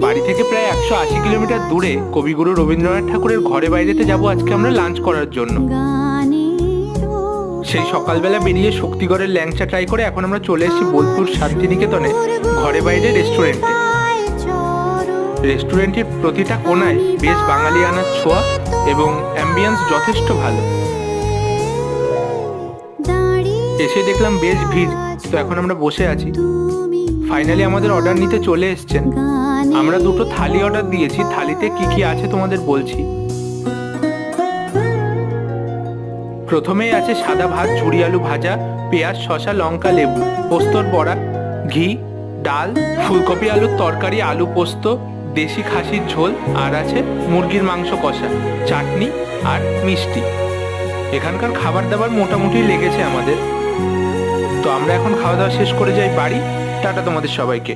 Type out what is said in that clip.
বাড়ি থেকে প্রায় 180 কিলোমিটার দূরে কবিগুরু রবীন্দ্রনাথ ঠাকুরের ঘরে বাইরেতে যাব আজকে আমরা লাঞ্চ করার জন্য। সেই সকালবেলা বেরিয়ে শক্তিগড়ের ল্যাংচা ট্রাই করে এখন আমরা চলে এসেছি বোলপুর শান্তিনিকেতনে ঘরে বাইরে রেস্টুরেন্টে। রেস্টুরেন্টের প্রতিটা কোণায় বেশ বাঙালিয়ানার ছোঁয়া এবং অ্যাম্বিয়েন্স যথেষ্ট ভালো। এসে দেখলাম বেশ ভিড়, তো এখন আমরা বসে আছি। ফাইনালি আমাদের অর্ডার নিতে চলে এসছেন। আমরা দুটো থালি অর্ডার দিয়েছি, থালিতে কি কি আছে তোমাদের বলছি। প্রথমেই আছে সাদা ভাত, ঝুরি আলু ভাজা, পেঁয়াজ, শসা, লঙ্কা, লেবু, পোস্তর বড়া, ঘি, ডাল, ফুলকপি আলুর তরকারি, আলু পোস্ত, দেশি খাসির ঝোল, আর আছে মুরগির মাংস কষা, চাটনি আর মিষ্টি। এখানকার খাবার দাবার মোটামুটি লেগেছে আমাদের। তো আমরা এখন খাওয়া দাওয়া শেষ করে যাই বাড়ি। টাটা তোমাদের সবাইকে।